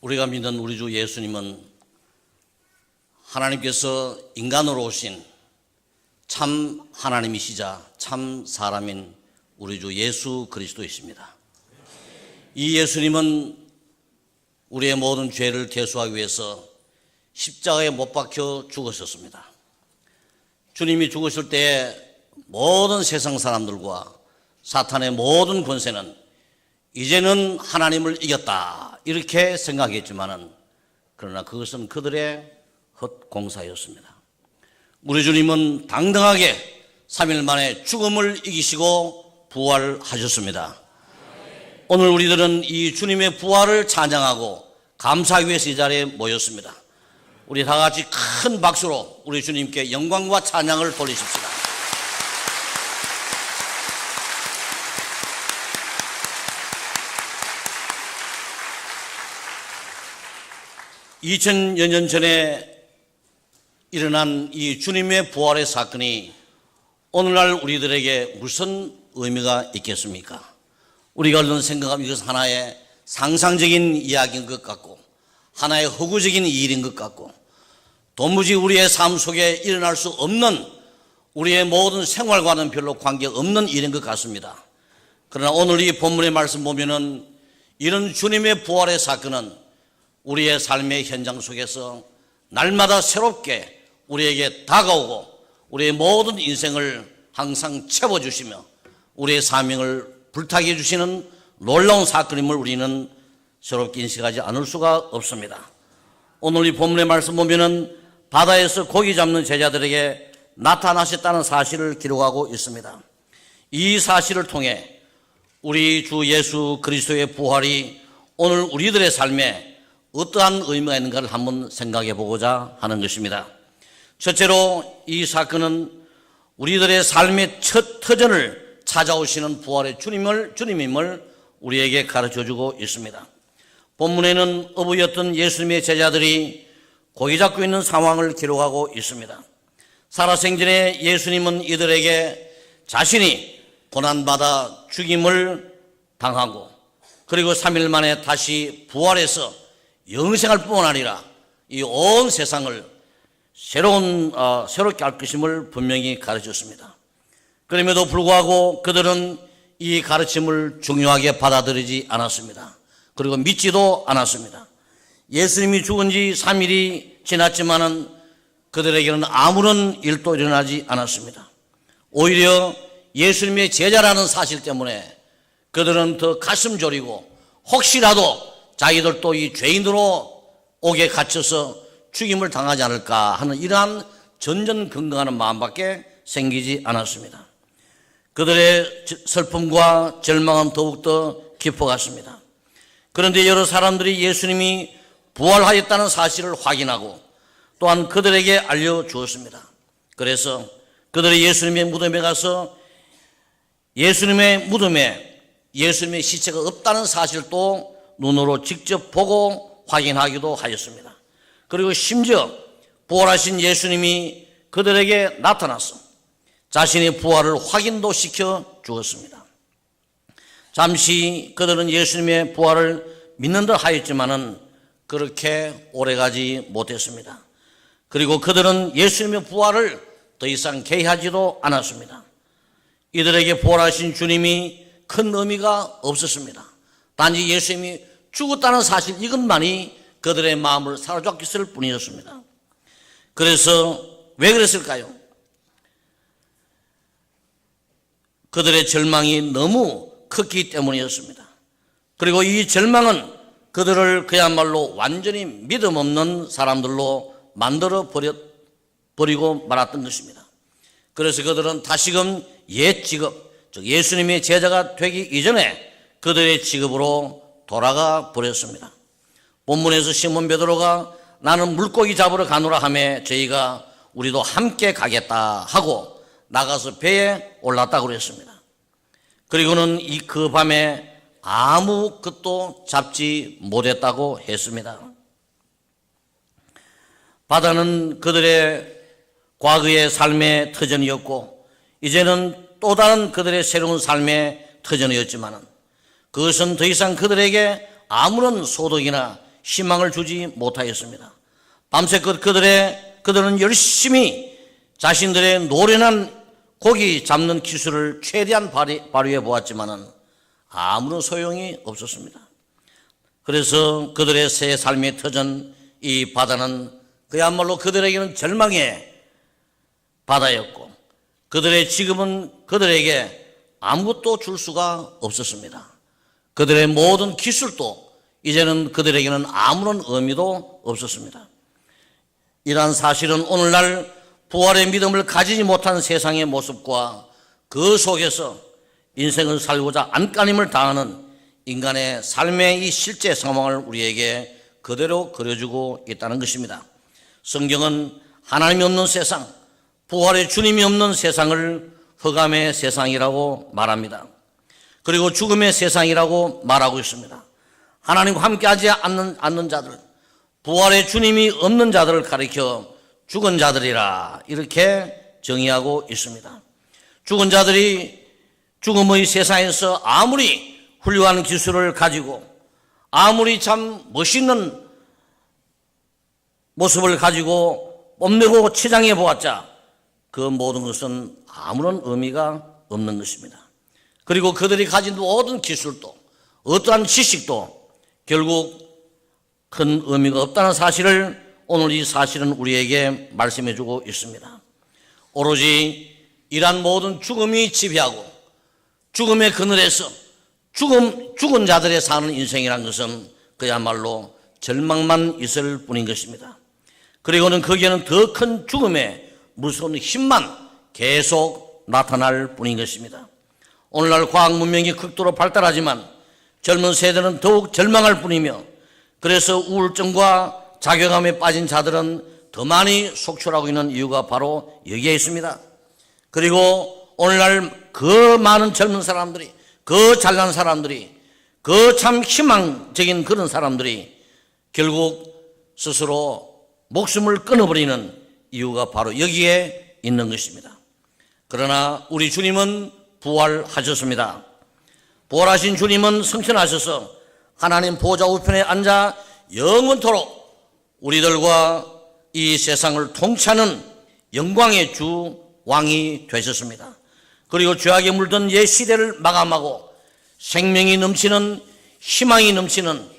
우리가 믿는 우리 주 예수님은 하나님께서 인간으로 오신 참 하나님이시자 참 사람인 우리 주 예수 그리스도이십니다. 이 예수님은 우리의 모든 죄를 대속하기 위해서 십자가에 못 박혀 죽으셨습니다. 주님이 죽으실 때에 모든 세상 사람들과 사탄의 모든 권세는 이제는 하나님을 이겼다 이렇게 생각했지만은 그러나 그것은 그들의 헛공사였습니다. 우리 주님은 당당하게 3일 만에 죽음을 이기시고 부활하셨습니다. 오늘 우리들은 이 주님의 부활을 찬양하고 감사하기 위해서 이 자리에 모였습니다. 우리 다 같이 큰 박수로 우리 주님께 영광과 찬양을 돌리십시다. 2000여 년 전에 일어난 이 주님의 부활의 사건이 오늘날 우리들에게 무슨 의미가 있겠습니까? 우리가 얼른 생각하면 이것은 하나의 상상적인 이야기인 것 같고 하나의 허구적인 일인 것 같고 도무지 우리의 삶 속에 일어날 수 없는 우리의 모든 생활과는 별로 관계없는 일인 것 같습니다. 그러나 오늘 이 본문의 말씀 보면은 이런 주님의 부활의 사건은 우리의 삶의 현장 속에서 날마다 새롭게 우리에게 다가오고 우리의 모든 인생을 항상 채워주시며 우리의 사명을 불타게 해주시는 놀라운 사건임을 우리는 새롭게 인식하지 않을 수가 없습니다. 오늘 이 본문의 말씀 보면은 바다에서 고기 잡는 제자들에게 나타나셨다는 사실을 기록하고 있습니다. 이 사실을 통해 우리 주 예수 그리스도의 부활이 오늘 우리들의 삶에 어떠한 의미가 있는가를 한번 생각해 보고자 하는 것입니다. 첫째로 이 사건은 우리들의 삶의 첫 터전을 찾아오시는 부활의 주님임을 우리에게 가르쳐주고 있습니다. 본문에는 어부였던 예수님의 제자들이 고기 잡고 있는 상황을 기록하고 있습니다. 살아생전에 예수님은 이들에게 자신이 고난받아 죽임을 당하고 그리고 3일 만에 다시 부활해서 영생할 뿐만 아니라 이 온 세상을 새롭게 할 것임을 분명히 가르쳤습니다. 그럼에도 불구하고 그들은 이 가르침을 중요하게 받아들이지 않았습니다. 그리고 믿지도 않았습니다. 예수님이 죽은 지 3일이 지났지만은 그들에게는 아무런 일도 일어나지 않았습니다. 오히려 예수님의 제자라는 사실 때문에 그들은 더 가슴 졸이고 혹시라도 자기들도 이 죄인으로 옥에 갇혀서 죽임을 당하지 않을까 하는 이러한 전전긍긍하는 마음밖에 생기지 않았습니다. 그들의 슬픔과 절망은 더욱더 깊어갔습니다. 그런데 여러 사람들이 예수님이 부활하였다는 사실을 확인하고 또한 그들에게 알려주었습니다. 그래서 그들이 예수님의 무덤에 가서 예수님의 무덤에 예수님의 시체가 없다는 사실도 눈으로 직접 보고 확인하기도 하였습니다. 그리고 심지어 부활하신 예수님이 그들에게 나타나서 자신의 부활을 확인도 시켜 주었습니다. 잠시 그들은 예수님의 부활을 믿는 듯 하였지만은 그렇게 오래가지 못했습니다. 그리고 그들은 예수님의 부활을 더 이상 개의하지도 않았습니다. 이들에게 부활하신 주님이 큰 의미가 없었습니다. 단지 예수님이 죽었다는 사실 이것만이 그들의 마음을 사로잡았을 뿐이었습니다. 그래서 왜 그랬을까요? 그들의 절망이 너무 컸기 때문이었습니다. 그리고 이 절망은 그들을 그야말로 완전히 믿음 없는 사람들로 만들어 버리고 말았던 것입니다. 그래서 그들은 다시금 옛 직업, 즉 예수님의 제자가 되기 이전에 그들의 직업으로 돌아가 버렸습니다. 본문에서 시몬 베드로가 나는 물고기 잡으러 가노라 하며 저희가 우리도 함께 가겠다 하고 나가서 배에 올랐다고 그랬습니다. 그리고는 그 밤에 아무 것도 잡지 못했다고 했습니다. 바다는 그들의 과거의 삶의 터전이었고 이제는 또 다른 그들의 새로운 삶의 터전이었지만 그것은 더 이상 그들에게 아무런 소득이나 희망을 주지 못하였습니다. 밤새껏 그들은 열심히 자신들의 노련한 고기 잡는 기술을 최대한 발휘해 보았지만은 아무런 소용이 없었습니다. 그래서 그들의 새 삶의 터전 이 바다는 그야말로 그들에게는 절망의 바다였고, 그들의 지금은 그들에게 아무것도 줄 수가 없었습니다. 그들의 모든 기술도 이제는 그들에게는 아무런 의미도 없었습니다. 이러한 사실은 오늘날 부활의 믿음을 가지지 못한 세상의 모습과 그 속에서 인생을 살고자 안간힘을 다하는 인간의 삶의 이 실제 상황을 우리에게 그대로 그려주고 있다는 것입니다. 성경은 하나님이 없는 세상, 부활의 주님이 없는 세상을 흑암의 세상이라고 말합니다. 그리고 죽음의 세상이라고 말하고 있습니다. 하나님과 함께하지 않는 자들, 부활의 주님이 없는 자들을 가리켜 죽은 자들이라 이렇게 정의하고 있습니다. 죽은 자들이 죽음의 세상에서 아무리 훌륭한 기술을 가지고 아무리 참 멋있는 모습을 가지고 뽐내고 치장해 보았자 그 모든 것은 아무런 의미가 없는 것입니다. 그리고 그들이 가진 모든 기술도 어떠한 지식도 결국 큰 의미가 없다는 사실을 오늘 이 사실은 우리에게 말씀해 주고 있습니다. 오로지 이러한 모든 죽음이 지배하고 죽음의 그늘에서 죽은 자들의 사는 인생이란 것은 그야말로 절망만 있을 뿐인 것입니다. 그리고는 거기에는 더 큰 죽음의 무서운 힘만 계속 나타날 뿐인 것입니다. 오늘날 과학 문명이 극도로 발달하지만 젊은 세대는 더욱 절망할 뿐이며, 그래서 우울증과 자괴감에 빠진 자들은 더 많이 속출하고 있는 이유가 바로 여기에 있습니다. 그리고 오늘날 그 많은 젊은 사람들이, 그 잘난 사람들이, 그 참 희망적인 그런 사람들이 결국 스스로 목숨을 끊어버리는 이유가 바로 여기에 있는 것입니다. 그러나 우리 주님은 부활하셨습니다. 부활하신 주님은 승천하셔서 하나님 보좌 우편에 앉아 영원토록 우리들과 이 세상을 통치하는 영광의 주 왕이 되셨습니다. 그리고 죄악에 물든 옛 시대를 마감하고 생명이 넘치는, 희망이 넘치는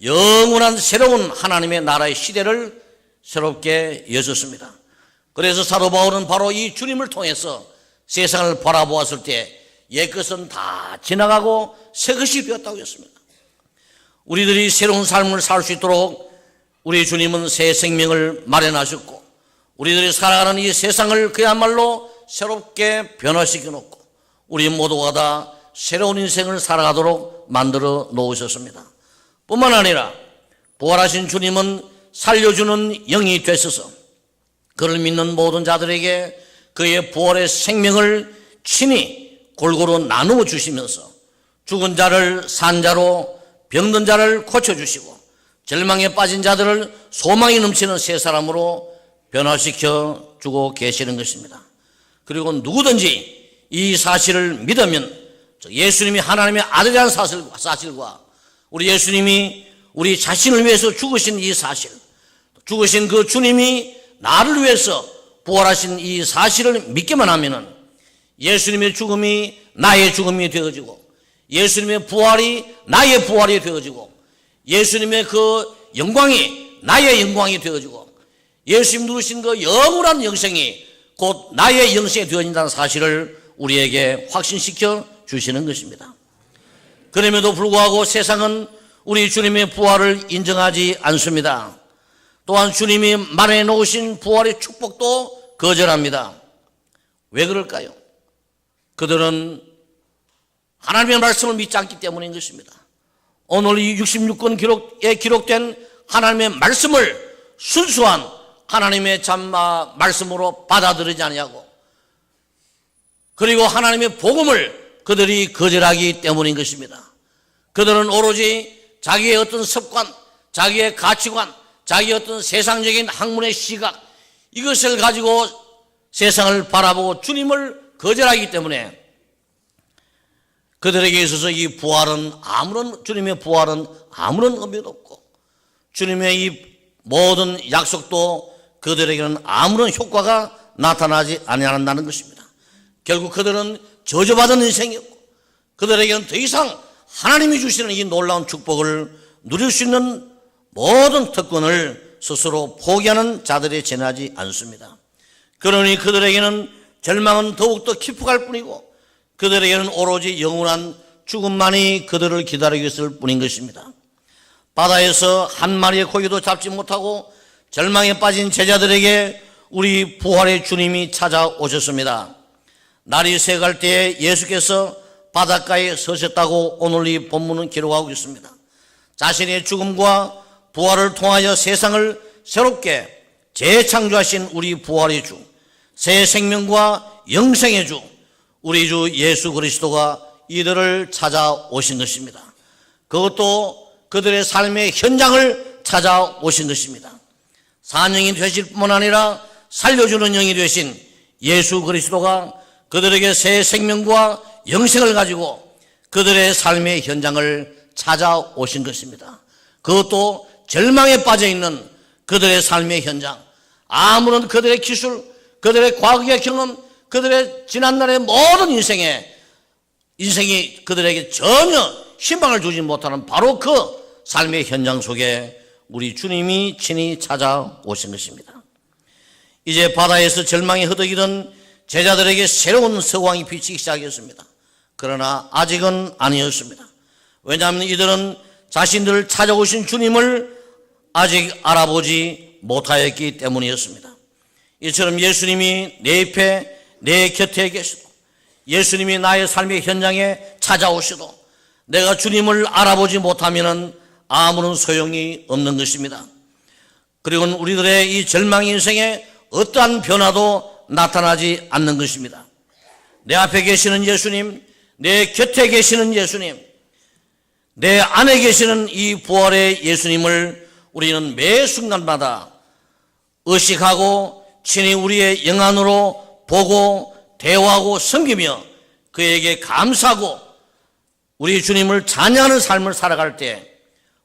영원한 새로운 하나님의 나라의 시대를 새롭게 여셨습니다. 그래서 사도 바울은 바로 이 주님을 통해서 세상을 바라보았을 때 옛것은 다 지나가고 새것이 되었다고 했습니다. 우리들이 새로운 삶을 살 수 있도록 우리 주님은 새 생명을 마련하셨고, 우리들이 살아가는 이 세상을 그야말로 새롭게 변화시켜 놓고 우리 모두가 다 새로운 인생을 살아가도록 만들어 놓으셨습니다. 뿐만 아니라 부활하신 주님은 살려주는 영이 되셔서 그를 믿는 모든 자들에게 그의 부활의 생명을 친히 골고루 나누어 주시면서 죽은 자를 산 자로, 병든 자를 고쳐주시고 절망에 빠진 자들을 소망이 넘치는 새 사람으로 변화시켜 주고 계시는 것입니다. 그리고 누구든지 이 사실을 믿으면 예수님이 하나님의 아들이라는 사실과 우리 예수님이 우리 자신을 위해서 죽으신 이 사실, 죽으신 그 주님이 나를 위해서 부활하신 이 사실을 믿기만 하면은 예수님의 죽음이 나의 죽음이 되어지고, 예수님의 부활이 나의 부활이 되어지고, 예수님의 그 영광이 나의 영광이 되어지고, 예수님 누리신 그 영원한 영생이 곧 나의 영생이 되어진다는 사실을 우리에게 확신시켜 주시는 것입니다. 그럼에도 불구하고 세상은 우리 주님의 부활을 인정하지 않습니다. 또한 주님이 마련해 놓으신 부활의 축복도 거절합니다. 왜 그럴까요? 그들은 하나님의 말씀을 믿지 않기 때문인 것입니다. 오늘 이 66권 기록에 기록된 하나님의 말씀을 순수한 하나님의 참 말씀으로 받아들이지 않냐고, 그리고 하나님의 복음을 그들이 거절하기 때문인 것입니다. 그들은 오로지 자기의 어떤 습관, 자기의 가치관, 자기의 어떤 세상적인 학문의 시각, 이것을 가지고 세상을 바라보고 주님을 거절하기 때문에 그들에게 있어서 이 부활은 주님의 부활은 아무런 의미도 없고, 주님의 이 모든 약속도 그들에게는 아무런 효과가 나타나지 아니한다는 것입니다. 결국 그들은 저주받은 인생이었고 그들에게는 더 이상 하나님이 주시는 이 놀라운 축복을 누릴 수 있는 모든 특권을 스스로 포기하는 자들이 지나지 않습니다. 그러니 그들에게는 절망은 더욱더 깊어갈 뿐이고 그들에게는 오로지 영원한 죽음만이 그들을 기다리고 있을 뿐인 것입니다. 바다에서 한 마리의 고기도 잡지 못하고 절망에 빠진 제자들에게 우리 부활의 주님이 찾아오셨습니다. 날이 새갈 때에 예수께서 바닷가에 서셨다고 오늘 이 본문은 기록하고 있습니다. 자신의 죽음과 부활을 통하여 세상을 새롭게 재창조하신 우리 부활의 주, 새 생명과 영생의 주, 우리 주 예수 그리스도가 이들을 찾아오신 것입니다. 그것도 그들의 삶의 현장을 찾아오신 것입니다. 산영이 되실 뿐만 아니라 살려주는 영이 되신 예수 그리스도가 그들에게 새 생명과 영생을 가지고 그들의 삶의 현장을 찾아오신 것입니다. 그것도 절망에 빠져있는 그들의 삶의 현장, 아무런 그들의 기술, 그들의 과거의 경험, 그들의 지난날의 모든 인생이 그들에게 전혀 희망을 주지 못하는 바로 그 삶의 현장 속에 우리 주님이 친히 찾아오신 것입니다. 이제 바다에서 절망에 허덕이던 제자들에게 새로운 서광이 비치기 시작했습니다. 그러나 아직은 아니었습니다. 왜냐하면 이들은 자신들을 찾아오신 주님을 아직 알아보지 못하였기 때문이었습니다. 이처럼 예수님이 내 옆에 내 곁에 계시도, 예수님이 나의 삶의 현장에 찾아오시도 내가 주님을 알아보지 못하면 아무런 소용이 없는 것입니다. 그리고 우리들의 이 절망 인생에 어떠한 변화도 나타나지 않는 것입니다. 내 앞에 계시는 예수님, 내 곁에 계시는 예수님, 내 안에 계시는 이 부활의 예수님을 우리는 매 순간마다 의식하고 친히 우리의 영안으로 보고 대화하고 섬기며 그에게 감사하고 우리 주님을 찬양하는 삶을 살아갈 때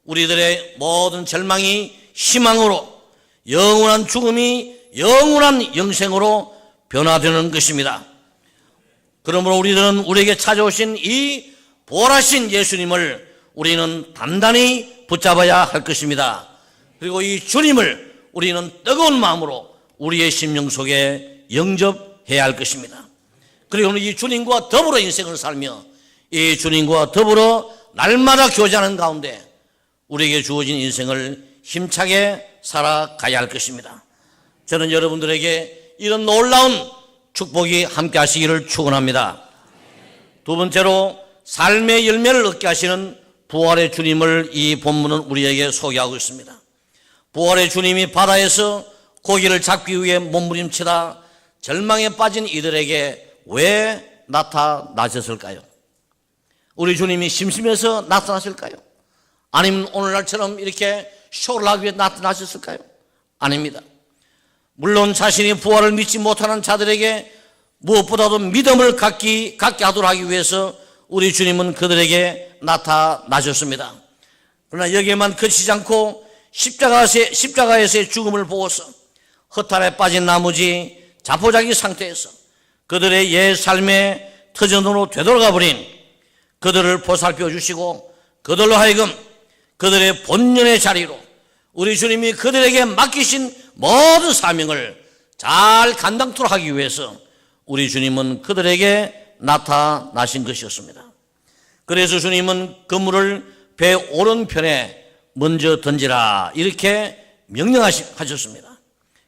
우리들의 모든 절망이 희망으로, 영원한 죽음이 영원한 영생으로 변화되는 것입니다. 그러므로 우리들은 우리에게 찾아오신 이 부활하신 예수님을 우리는 단단히 붙잡아야 할 것입니다. 그리고 이 주님을 우리는 뜨거운 마음으로 우리의 심령 속에 영접해야 할 것입니다. 그리고 이 주님과 더불어 인생을 살며 이 주님과 더불어 날마다 교제하는 가운데 우리에게 주어진 인생을 힘차게 살아가야 할 것입니다. 저는 여러분들에게 이런 놀라운 축복이 함께 하시기를 축원합니다. 두 번째로 삶의 열매를 얻게 하시는 부활의 주님을 이 본문은 우리에게 소개하고 있습니다. 부활의 주님이 바다에서 고기를 잡기 위해 몸부림치다 절망에 빠진 이들에게 왜 나타나셨을까요? 우리 주님이 심심해서 나타나실까요? 아니면 오늘날처럼 이렇게 쇼를 하기 위해 나타나셨을까요? 아닙니다. 물론 자신이 부활을 믿지 못하는 자들에게 무엇보다도 믿음을 갖게 하도록 하기 위해서 우리 주님은 그들에게 나타나셨습니다. 그러나 여기에만 그치지 않고 십자가에서의 죽음을 보고서 허탈에 빠진 나머지 자포자기 상태에서 그들의 옛 삶의 터전으로 되돌아가 버린 그들을 보살펴 주시고 그들로 하여금 그들의 본연의 자리로 우리 주님이 그들에게 맡기신 모든 사명을 잘 감당토록 하기 위해서 우리 주님은 그들에게 나타나신 것이었습니다. 그래서 주님은 그물을 배 오른편에 먼저 던지라 이렇게 명령하셨습니다.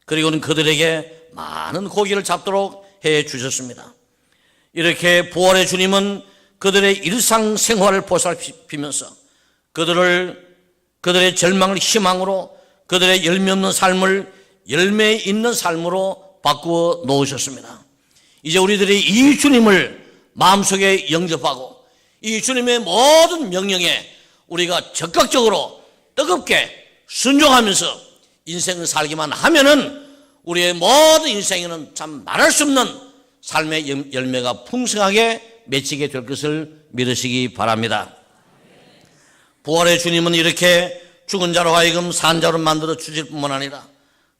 그리고는 그들에게 많은 고기를 잡도록 해 주셨습니다. 이렇게 부활의 주님은 그들의 일상생활을 보살피면서 그들의 절망을 희망으로 그들의 열매 없는 삶을 열매 있는 삶으로 바꾸어 놓으셨습니다. 이제 우리들이 이 주님을 마음속에 영접하고 이 주님의 모든 명령에 우리가 적극적으로 뜨겁게 순종하면서 인생을 살기만 하면은 우리의 모든 인생에는 참 말할 수 없는 삶의 열매가 풍성하게 맺히게 될 것을 믿으시기 바랍니다. 부활의 주님은 이렇게 죽은 자로 하여금 산 자로 만들어 주실 뿐만 아니라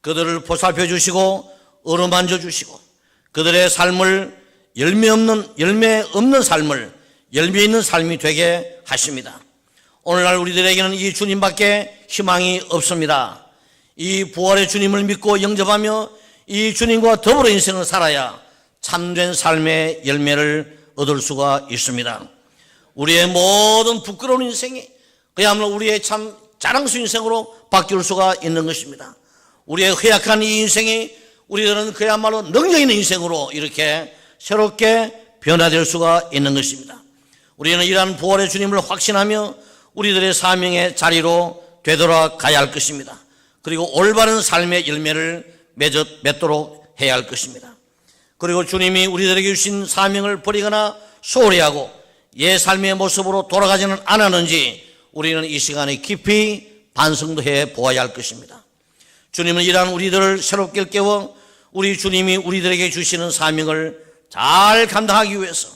그들을 보살펴 주시고 어루만져 주시고 그들의 삶을 열매 없는 삶을 열매 있는 삶이 되게 하십니다. 오늘날 우리들에게는 이 주님밖에 희망이 없습니다. 이 부활의 주님을 믿고 영접하며 이 주님과 더불어 인생을 살아야 참된 삶의 열매를 얻을 수가 있습니다. 우리의 모든 부끄러운 인생이 그야말로 우리의 참 자랑수 인생으로 바뀔 수가 있는 것입니다. 우리의 허약한 이 인생이 우리들은 그야말로 능력 있는 인생으로 이렇게 새롭게 변화될 수가 있는 것입니다. 우리는 이러한 부활의 주님을 확신하며 우리들의 사명의 자리로 되돌아가야 할 것입니다. 그리고 올바른 삶의 열매를 맺도록 해야 할 것입니다. 그리고 주님이 우리들에게 주신 사명을 버리거나 소홀히 하고 옛 삶의 모습으로 돌아가지는 않았는지 우리는 이 시간에 깊이 반성도 해 보아야 할 것입니다. 주님은 이러한 우리들을 새롭게 깨워 우리 주님이 우리들에게 주시는 사명을 잘 감당하기 위해서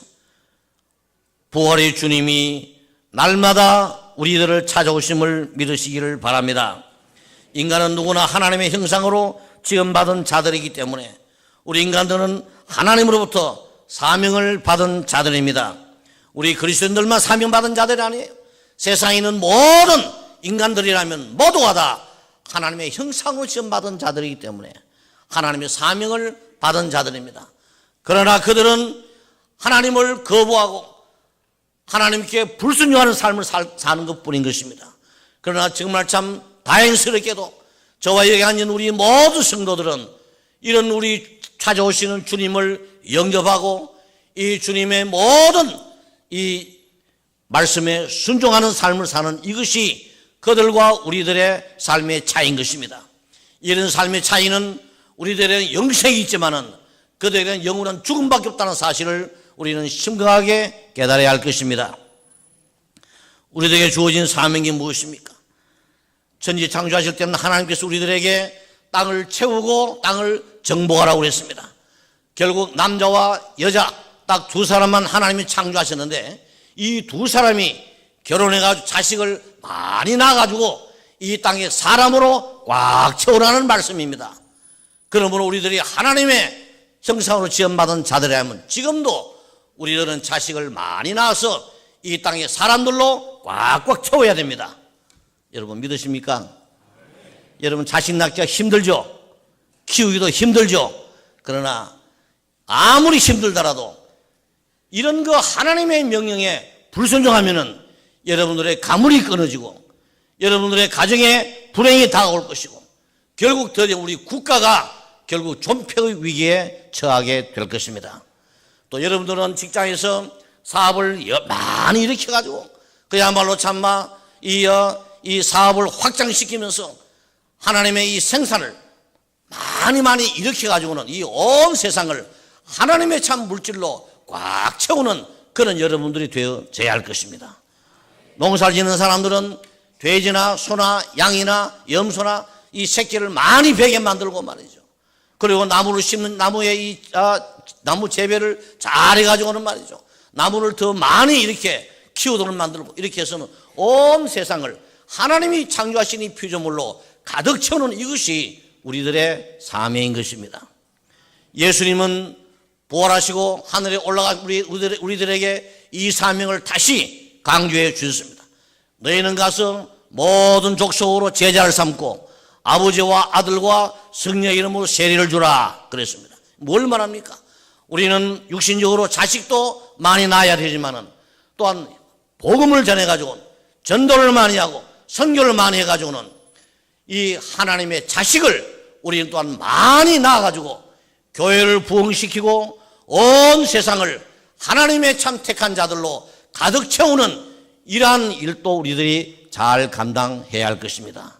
부활의 주님이 날마다 우리들을 찾아오심을 믿으시기를 바랍니다. 인간은 누구나 하나님의 형상으로 지음받은 자들이기 때문에 우리 인간들은 하나님으로부터 사명을 받은 자들입니다. 우리 그리스도인들만 사명받은 자들이 아니에요. 세상에 있는 모든 인간들이라면 모두가 다 하나님의 형상으로 지음받은 자들이기 때문에 하나님의 사명을 받은 자들입니다. 그러나 그들은 하나님을 거부하고 하나님께 불순종하는 삶을 사는 것뿐인 것입니다. 그러나 정말 참 다행스럽게도 저와 여기 앉은 우리 모든 성도들은 이런 우리 찾아오시는 주님을 영접하고 이 주님의 모든 이 말씀에 순종하는 삶을 사는 이것이 그들과 우리들의 삶의 차이인 것입니다. 이런 삶의 차이는 우리들의 영생이 있지만은 그들에게는 영원한 죽음밖에 없다는 사실을 우리는 심각하게 깨달아야 할 것입니다. 우리들에게 주어진 사명이 무엇입니까? 천지 창조하실 때는 하나님께서 우리들에게 땅을 채우고 땅을 정복하라고 그랬습니다. 결국 남자와 여자 딱 두 사람만 하나님이 창조하셨는데 이 두 사람이 결혼해가지고 자식을 많이 낳아가지고 이 땅에 사람으로 꽉 채우라는 말씀입니다. 그러므로 우리들이 하나님의 형상으로 지음받은 자들이라면 지금도 우리들은 자식을 많이 낳아서 이 땅에 사람들로 꽉꽉 채워야 됩니다. 여러분 믿으십니까? 여러분 자식 낳기가 힘들죠? 키우기도 힘들죠? 그러나 아무리 힘들더라도 이런 거 하나님의 명령에 불순종하면은 여러분들의 가문이 끊어지고 여러분들의 가정에 불행이 다가올 것이고 결국 드디어 우리 국가가 결국 존폐의 위기에 처하게 될 것입니다. 또 여러분들은 직장에서 사업을 많이 일으켜가지고 그야말로 참마 이 사업을 확장시키면서 하나님의 이 생산을 많이 일으켜가지고는 이 온 세상을 하나님의 참 물질로 꽉 채우는 그런 여러분들이 되어져야 할 것입니다. 농사를 짓는 사람들은 돼지나 소나 양이나 염소나 이 새끼를 많이 베게 만들고 말이죠. 그리고 나무를 심는 나무의 나무 재배를 잘 해가지고는 말이죠. 나무를 더 많이 이렇게 키우도록 만들고 이렇게 해서는 온 세상을 하나님이 창조하신 이 피조물로 가득 채우는 이것이 우리들의 사명인 것입니다. 예수님은 부활하시고 하늘에 올라가 우리들에게 이 사명을 다시 강조해 주셨습니다. 너희는 가서 모든 족속으로 제자를 삼고 아버지와 아들과 성령의 이름으로 세례를 주라 그랬습니다. 뭘 말합니까? 우리는 육신적으로 자식도 많이 낳아야 되지만은 또한 복음을 전해가지고 전도를 많이 하고 선교를 많이 해가지고는 이 하나님의 자식을 우리는 또한 많이 낳아가지고 교회를 부흥시키고 온 세상을 하나님의 참 택한 자들로 가득 채우는 이러한 일도 우리들이 잘 감당해야 할 것입니다.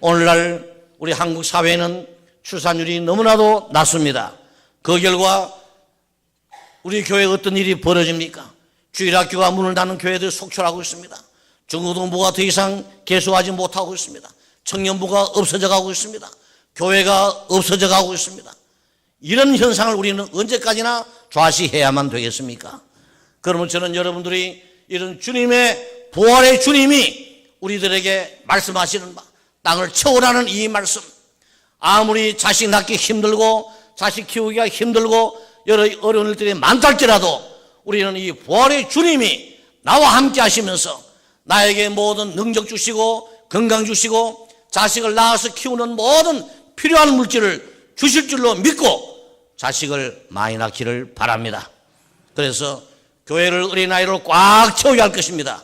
오늘날 우리 한국 사회는 출산율이 너무나도 낮습니다. 그 결과 우리 교회에 어떤 일이 벌어집니까? 주일학교가 문을 닫는 교회들이 속출하고 있습니다. 중고등부가 더 이상 개소하지 못하고 있습니다. 청년부가 없어져 가고 있습니다. 교회가 없어져 가고 있습니다. 이런 현상을 우리는 언제까지나 좌시해야만 되겠습니까? 그러면 저는 여러분들이 이런 주님의 부활의 주님이 우리들에게 말씀하시는 바, 땅을 채우라는 이 말씀, 아무리 자식 낳기 힘들고 자식 키우기가 힘들고 여러 어려운 일들이 많다 할지라도 우리는 이 부활의 주님이 나와 함께 하시면서 나에게 모든 능력 주시고 건강 주시고 자식을 낳아서 키우는 모든 필요한 물질을 주실 줄로 믿고 자식을 많이 낳기를 바랍니다. 그래서 교회를 어린아이로 꽉 채우게 할 것입니다.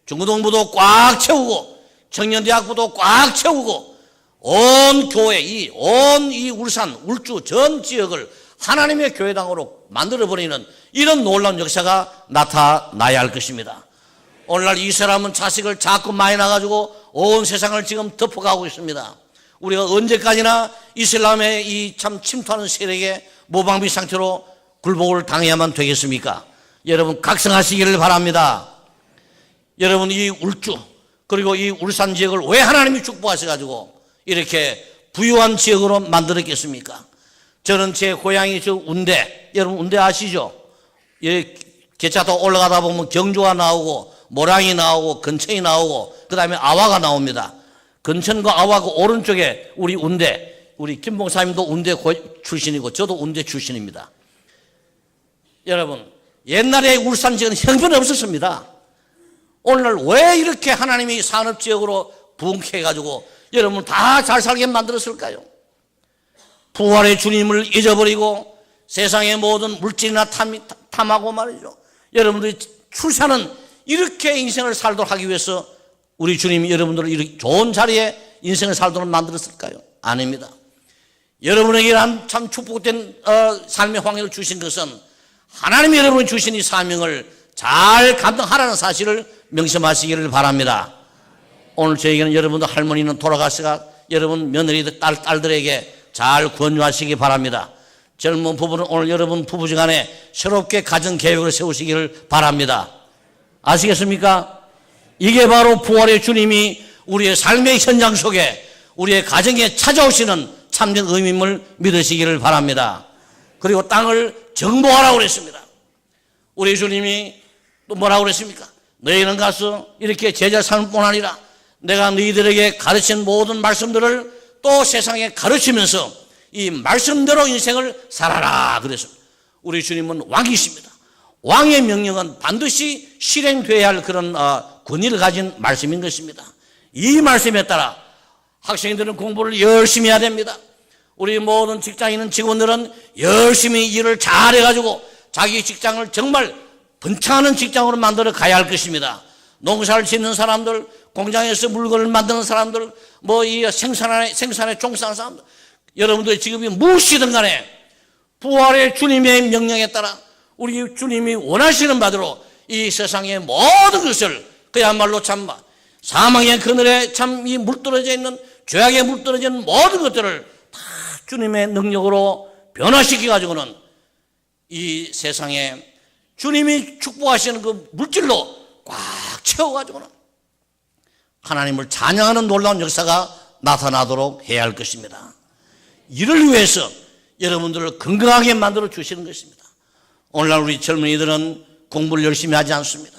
중고등부도 꽉 채우고 청년대학부도 꽉 채우고 온 교회, 온 이 울산, 울주 전 지역을 하나님의 교회당으로 만들어버리는 이런 놀라운 역사가 나타나야 할 것입니다. 오늘날 이 사람은 자식을 자꾸 많이 낳아가지고 온 세상을 지금 덮어가고 있습니다. 우리가 언제까지나 이슬람의 이 참 침투하는 세력에 모방비 상태로 굴복을 당해야만 되겠습니까? 여러분 각성하시기를 바랍니다. 여러분 이 울주 그리고 이 울산 지역을 왜 하나님이 축복하셔가지고 이렇게 부유한 지역으로 만들었겠습니까? 저는 제 고향이 저 운대, 여러분 운대 아시죠? 예, 개차도 올라가다 보면 경주가 나오고 모량이 나오고 근천이 나오고 그 다음에 아화가 나옵니다. 근천과 아화가 오른쪽에 우리 운대, 우리 김봉사님도 운대 출신이고 저도 운대 출신입니다. 여러분 옛날에 울산 지역은 형편이 없었습니다. 오늘날 왜 이렇게 하나님이 산업지역으로 부흥해가지고 여러분 다 잘 살게 만들었을까요? 부활의 주님을 잊어버리고 세상의 모든 물질이나 탐하고 말이죠. 여러분들이 출산은 이렇게 인생을 살도록 하기 위해서 우리 주님이 여러분들을 이렇게 좋은 자리에 인생을 살도록 만들었을까요? 아닙니다. 여러분에게 참 축복된 삶의 환경을 주신 것은 하나님이 여러분이 주신 이 사명을 잘 감당하라는 사실을 명심하시기를 바랍니다. 오늘 저에게는 여러분들 할머니는 돌아가시가 여러분 며느리들 딸들에게 잘 권유하시기 바랍니다. 젊은 부부는 오늘 여러분 부부지간에 새롭게 가정 계획을 세우시기를 바랍니다. 아시겠습니까? 이게 바로 부활의 주님이 우리의 삶의 현장 속에 우리의 가정에 찾아오시는 참된 의미임을 믿으시기를 바랍니다. 그리고 땅을 정복하라고 그랬습니다. 우리 주님이 또 뭐라고 그랬습니까? 너희는 가서 이렇게 제자 삼을 뿐 아니라 내가 너희들에게 가르친 모든 말씀들을 또 세상에 가르치면서 이 말씀대로 인생을 살아라 그랬습니다. 우리 주님은 왕이십니다. 왕의 명령은 반드시 실행돼야 할 그런 권위를 가진 말씀인 것입니다. 이 말씀에 따라 학생들은 공부를 열심히 해야 됩니다. 우리 모든 직장인은 직원들은 열심히 일을 잘해가지고 자기 직장을 정말 번창하는 직장으로 만들어 가야 할 것입니다. 농사를 짓는 사람들, 공장에서 물건을 만드는 사람들, 뭐 이 생산에 종사하는 사람들, 여러분들 지금이 무엇이든 간에 부활의 주님의 명령에 따라 우리 주님이 원하시는 바대로 이 세상의 모든 것을 그야말로 참 사망의 그늘에 참 이 물들어져 있는 죄악에 물들어져 있는 모든 것들을 다 주님의 능력으로 변화시켜 가지고는 이 세상에 주님이 축복하시는 그 물질로 꽉 채워가지고는 하나님을 찬양하는 놀라운 역사가 나타나도록 해야 할 것입니다. 이를 위해서 여러분들을 건강하게 만들어 주시는 것입니다. 오늘날 우리 젊은이들은 공부를 열심히 하지 않습니다.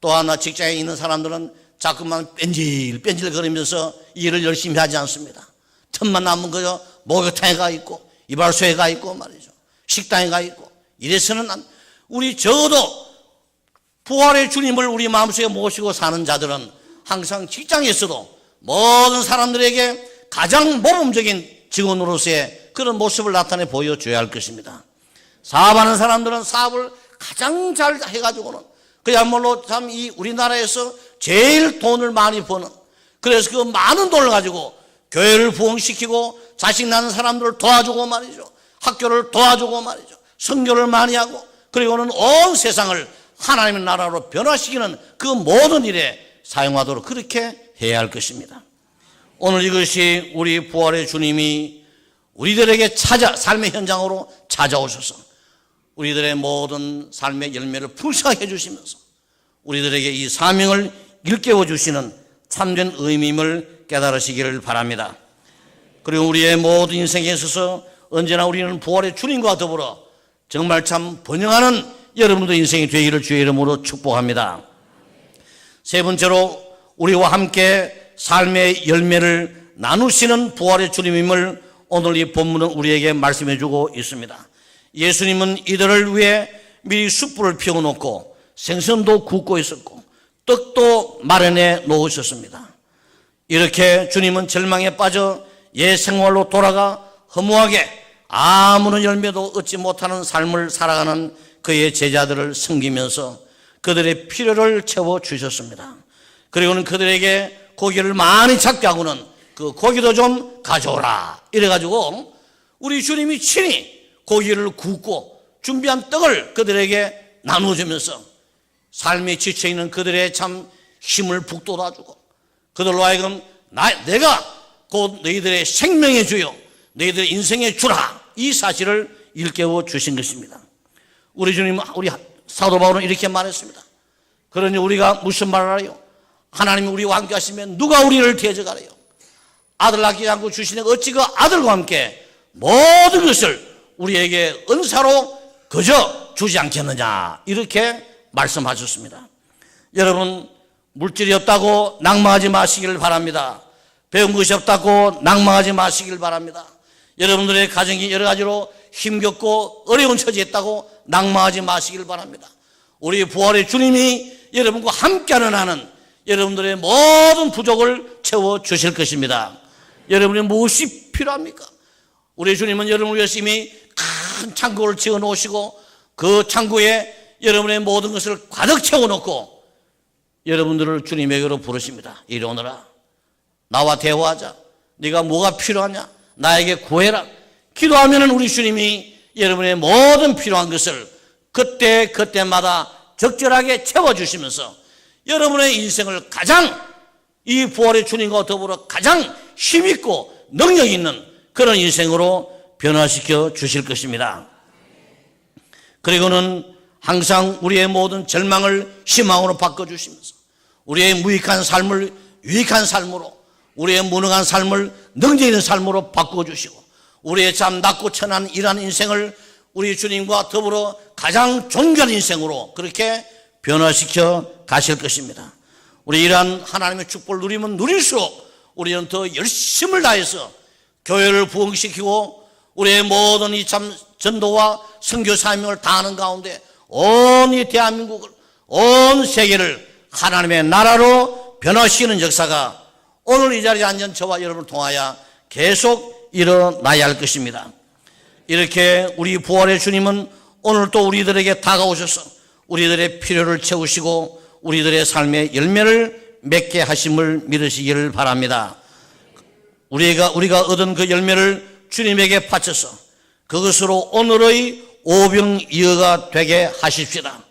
또 하나 직장에 있는 사람들은 자꾸만 뺀질뺀질 거리면서 일을 열심히 하지 않습니다. 틈만 나면 그저 목욕탕에 가 있고 이발소에 가 있고 말이죠. 식당에 가 있고 이래서는 우리 적어도 부활의 주님을 우리 마음속에 모시고 사는 자들은 항상 직장에서도 모든 사람들에게 가장 모범적인 직원으로서의 그런 모습을 나타내 보여줘야 할 것입니다. 사업하는 사람들은 사업을 가장 잘 해가지고는 그야말로 참 이 우리나라에서 제일 돈을 많이 버는, 그래서 그 많은 돈을 가지고 교회를 부흥시키고 자식 낳는 사람들을 도와주고 말이죠. 학교를 도와주고 말이죠. 선교를 많이 하고 그리고는 온 세상을 하나님의 나라로 변화시키는 그 모든 일에 사용하도록 그렇게 해야 할 것입니다. 오늘 이것이 우리 부활의 주님이 우리들에게 삶의 현장으로 찾아오셔서 우리들의 모든 삶의 열매를 풍성하게 해주시면서 우리들에게 이 사명을 일깨워 주시는 참된 의미임을 깨달으시기를 바랍니다. 그리고 우리의 모든 인생에 있어서 언제나 우리는 부활의 주님과 더불어 정말 참 번영하는 여러분들의 인생이 되기를 주의 이름으로 축복합니다. 세 번째로 우리와 함께 삶의 열매를 나누시는 부활의 주님임을 오늘 이 본문은 우리에게 말씀해 주고 있습니다. 예수님은 이들을 위해 미리 숯불을 피워놓고 생선도 굽고 있었고 떡도 마련해 놓으셨습니다. 이렇게 주님은 절망에 빠져 옛 생활로 돌아가 허무하게 아무런 열매도 얻지 못하는 삶을 살아가는 그의 제자들을 섬기면서 그들의 필요를 채워주셨습니다. 그리고는 그들에게 고기를 많이 잡게 하고는 그 고기도 좀 가져오라 이래가지고 우리 주님이 친히 고기를 굽고 준비한 떡을 그들에게 나눠주면서 삶에 지쳐있는 그들의 참 힘을 북돋아주고 그들로 하여금 내가 곧 너희들의 생명의 주요 너희들의 인생의 주라 이 사실을 일깨워 주신 것입니다. 우리 주님, 우리 사도 바울은 이렇게 말했습니다. 그러니 우리가 무슨 말을 하래요? 하나님이 우리와 함께 하시면 누가 우리를 대적하래요? 아들 낳지 않고 주시니 어찌 그 아들과 함께 모든 것을 우리에게 은사로 그저 주지 않겠느냐 이렇게 말씀하셨습니다. 여러분 물질이 없다고 낭망하지 마시길 바랍니다. 배운 것이 없다고 낭망하지 마시길 바랍니다. 여러분들의 가정이 여러 가지로 힘겹고 어려운 처지에 있다고 낭망하지 마시길 바랍니다. 우리 부활의 주님이 여러분과 함께하는 한은 여러분들의 모든 부족을 채워주실 것입니다. 여러분이 무엇이 필요합니까? 우리 주님은 여러분을 위해서 이미 큰 창고를 지어 놓으시고 그 창고에 여러분의 모든 것을 가득 채워놓고 여러분들을 주님에게로 부르십니다. 이리 오너라. 나와 대화하자. 네가 뭐가 필요하냐? 나에게 구해라. 기도하면 우리 주님이 여러분의 모든 필요한 것을 그때마다 적절하게 채워주시면서 여러분의 인생을 가장 이 부활의 주님과 더불어 가장 힘있고 능력 있는 그런 인생으로 변화시켜 주실 것입니다. 그리고는 항상 우리의 모든 절망을 희망으로 바꿔주시면서 우리의 무익한 삶을 유익한 삶으로 우리의 무능한 삶을 능력 있는 삶으로 바꿔주시고 우리의 참 낮고 천한 이러한 인생을 우리 주님과 더불어 가장 존귀한 인생으로 그렇게 변화시켜 가실 것입니다. 우리 이러한 하나님의 축복을 누리면 누릴수록 우리는 더 열심을 다해서 교회를 부흥시키고 우리의 모든 이 참 전도와 선교 사명을 다하는 가운데 온 이 대한민국을 온 세계를 하나님의 나라로 변화시키는 역사가 오늘 이 자리에 앉은 저와 여러분을 통하여 계속 일어나야 할 것입니다. 이렇게 우리 부활의 주님은 오늘 또 우리들에게 다가오셔서 우리들의 필요를 채우시고 우리들의 삶의 열매를 맺게 하심을 믿으시기를 바랍니다. 우리가 얻은 그 열매를 주님에게 바쳐서 그것으로 오늘의 오병이어가 되게 하십시다.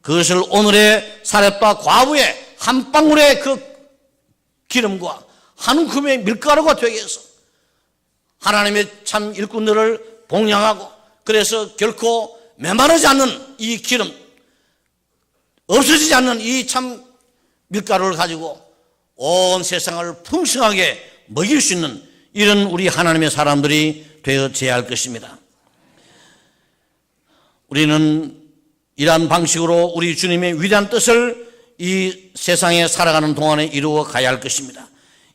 그것을 오늘의 사렙과 과부의 한 방울의 그 기름과 한 움큼의 밀가루가 되게 해서 하나님의 참 일꾼들을 복양하고 그래서 결코 메마르지 않는 이 기름 없어지지 않는 이 참 밀가루를 가지고 온 세상을 풍성하게 먹일 수 있는 이런 우리 하나님의 사람들이 되어져야 할 것입니다. 우리는 이러한 방식으로 우리 주님의 위대한 뜻을 이 세상에 살아가는 동안에 이루어 가야 할 것입니다.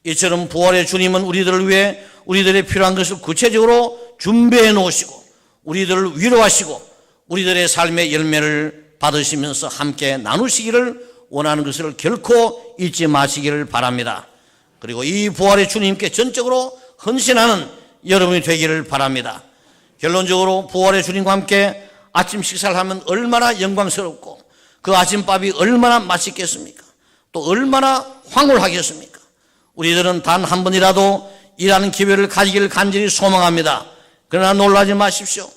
이처럼 부활의 주님은 우리들을 위해 우리들의 필요한 것을 구체적으로 준비해 놓으시고 우리들을 위로하시고 우리들의 삶의 열매를 받으시면서 함께 나누시기를 원하는 것을 결코 잊지 마시기를 바랍니다. 그리고 이 부활의 주님께 전적으로 헌신하는 여러분이 되기를 바랍니다. 결론적으로 부활의 주님과 함께 아침 식사를 하면 얼마나 영광스럽고 그 아침밥이 얼마나 맛있겠습니까? 또 얼마나 황홀하겠습니까? 우리들은 단 한 번이라도 이라는 기회를 가지기를 간절히 소망합니다. 그러나 놀라지 마십시오.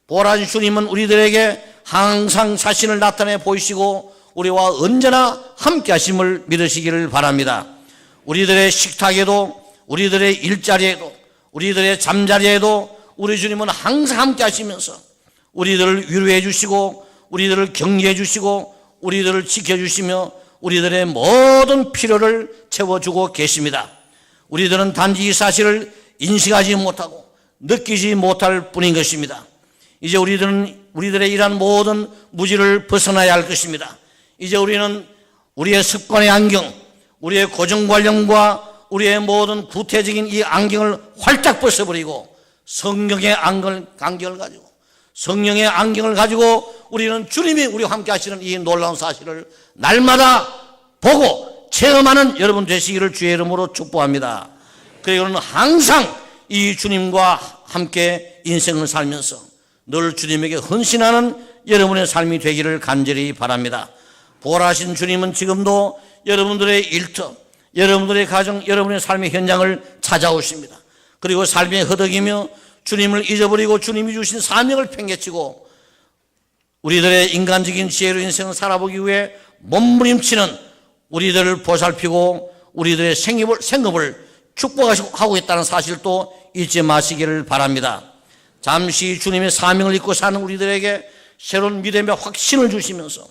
부활하신 주님은 우리들에게 항상 자신을 나타내 보이시고 우리와 언제나 함께 하심을 믿으시기를 바랍니다. 우리들의 식탁에도 우리들의 일자리에도 우리들의 잠자리에도 우리 주님은 항상 함께 하시면서 우리들을 위로해 주시고 우리들을 격려해 주시고 우리들을 지켜주시며 우리들의 모든 필요를 채워주고 계십니다. 우리들은 단지 이 사실을 인식하지 못하고 느끼지 못할 뿐인 것입니다. 이제 우리들은 우리들의 이러한 모든 무지를 벗어나야 할 것입니다. 이제 우리는 우리의 습관의 안경, 우리의 고정관념과 우리의 모든 구태적인 이 안경을 활짝 벗어버리고 성령의 안경을 가지고 성령의 안경을 가지고 우리는 주님이 우리와 함께 하시는 이 놀라운 사실을 날마다 보고 체험하는 여러분 되시기를 주의 이름으로 축복합니다. 그리고는 항상 이 주님과 함께 인생을 살면서 늘 주님에게 헌신하는 여러분의 삶이 되기를 간절히 바랍니다. 부활하신 주님은 지금도 여러분들의 일터, 여러분들의 가정, 여러분의 삶의 현장을 찾아오십니다. 그리고 삶에 허덕이며 주님을 잊어버리고 주님이 주신 사명을 팽개치고 우리들의 인간적인 지혜로 인생을 살아보기 위해 몸부림치는 우리들을 보살피고 우리들의 생업을 축복하고 있다는 사실도 잊지 마시기를 바랍니다. 잠시 주님의 사명을 잊고 사는 우리들에게 새로운 믿음의 확신을 주시면서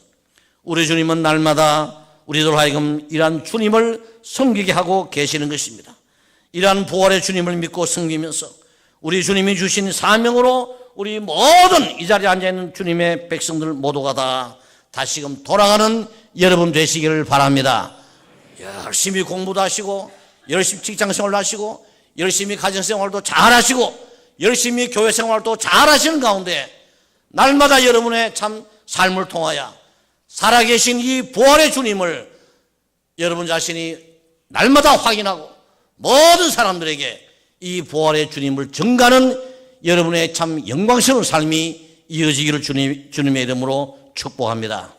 우리 주님은 날마다 우리들 하여금 이러한 주님을 섬기게 하고 계시는 것입니다. 이러한 부활의 주님을 믿고 섬기면서 우리 주님이 주신 사명으로 우리 모든 이 자리에 앉아있는 주님의 백성들 모두가 다 다시금 돌아가는 여러분 되시기를 바랍니다. 열심히 공부도 하시고 열심히 직장생활도 하시고 열심히 가정생활도 잘하시고 열심히 교회생활도 잘하시는 가운데 날마다 여러분의 참 삶을 통하여 살아계신 이 부활의 주님을 여러분 자신이 날마다 확인하고 모든 사람들에게 이 부활의 주님을 전가하는 여러분의 참 영광스러운 삶이 이어지기를 주님의 이름으로 축복합니다.